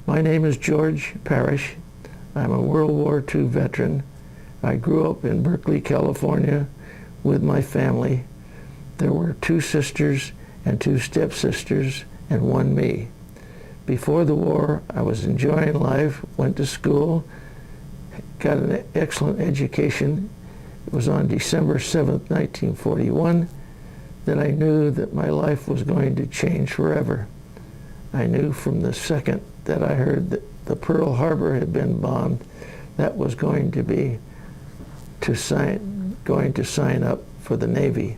My name is George Parrish. I'm a World War II veteran. I grew up in Berkeley, California with my family. There were 2 sisters and 2 stepsisters and 1 me. Before the war, I was enjoying life, went to school, got an excellent education. It was on December 7th, 1941, that I knew that my life was going to change forever. I knew from the second that I heard that the Pearl Harbor had been bombed, that was going to be going to sign up for the Navy.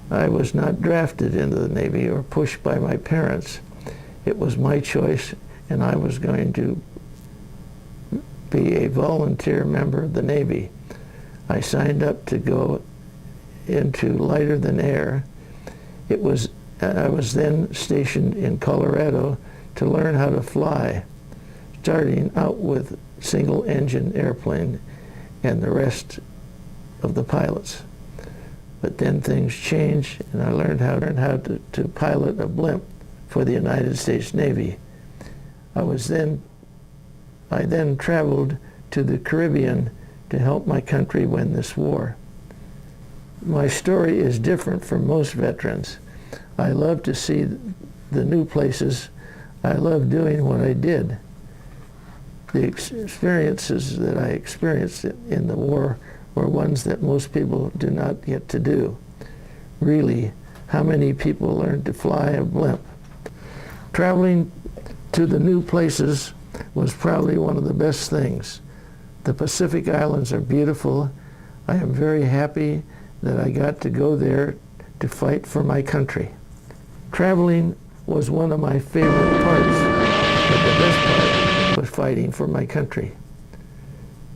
I was not drafted into the Navy or pushed by my parents. It was my choice, and I was going to be a volunteer member of the Navy. I signed up to go into lighter than air. I was then stationed in Colorado to learn how to fly, starting out with single-engine airplane and the rest of the pilots. But then things changed, and I learned how to pilot a blimp for the United States Navy. I then traveled to the Caribbean to help my country win this war. My story is different from most veterans. I love to see the new places. I love doing what I did. The experiences that I experienced in the war were ones that most people do not get to do. Really, how many people learned to fly a blimp? Traveling to the new places was probably one of the best things. The Pacific Islands are beautiful. I am very happy that I got to go there to fight for my country. Traveling was one of my favorite parts, but the best part was fighting for my country.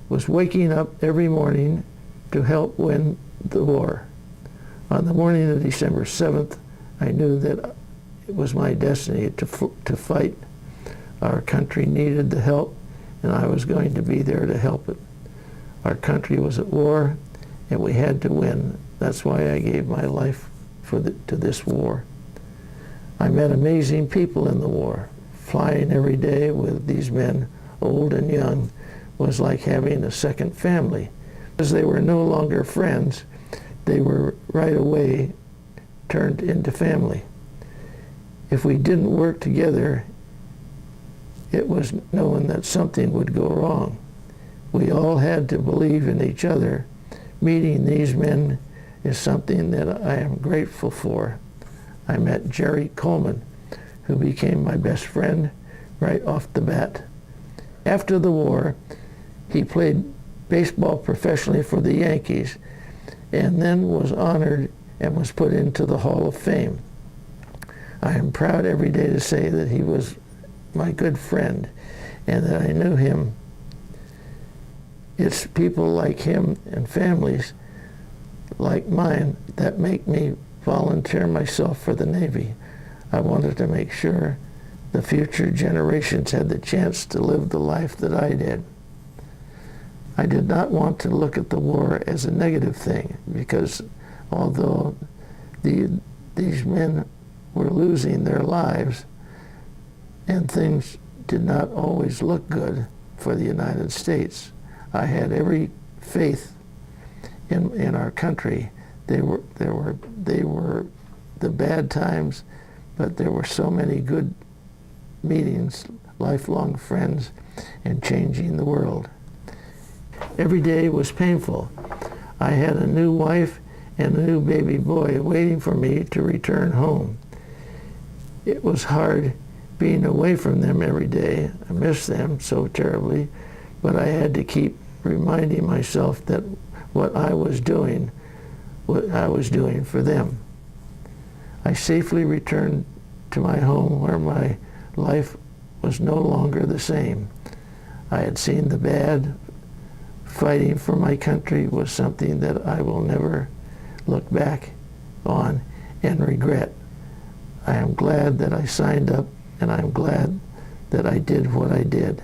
Was waking up every morning to help win the war. On the morning of December 7th, I knew that it was my destiny to fight. Our country needed the help, and I was going to be there to help it. Our country was at war, and we had to win. That's why I gave my life to this war. I met amazing people in the war. Flying every day with these men, old and young, was like having a second family. As they were no longer friends, they were right away turned into family. If we didn't work together, it was knowing that something would go wrong. We all had to believe in each other. Meeting these men is something that I am grateful for. I met Jerry Coleman, who became my best friend right off the bat. After the war, he played baseball professionally for the Yankees and then was honored and was put into the Hall of Fame. I am proud every day to say that he was my good friend and that I knew him. It's people like him and families like mine that make me volunteer myself for the Navy. I wanted to make sure the future generations had the chance to live the life that I did. I did not want to look at the war as a negative thing, because although these men were losing their lives and things did not always look good for the United States, I had every faith in our country. They were the bad times, but there were so many good meetings, lifelong friends, and changing the world. Every day was painful. I had a new wife and a new baby boy waiting for me to return home. It was hard being away from them every day. I missed them so terribly, but I had to keep reminding myself that what I was doing for them. I safely returned to my home where my life was no longer the same. I had seen the bad. Fighting for my country was something that I will never look back on and regret. I am glad that I signed up, and I'm glad that I did what I did.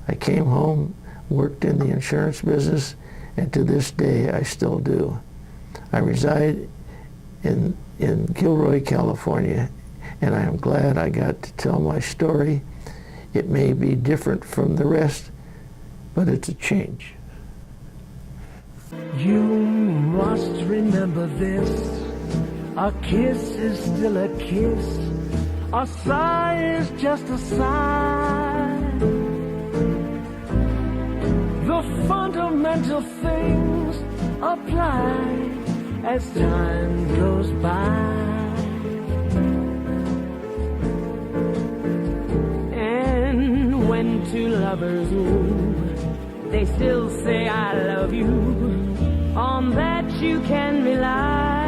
I came home, worked in the insurance business, and to this day I still do. I reside in Gilroy, California, and I am glad I got to tell my story It may be different from the rest, but it's a change. You must remember this. A kiss is still a kiss. A sigh is just a sigh. The fundamental things apply as time goes by. And when two lovers woo, they still say I love you. On that you can rely.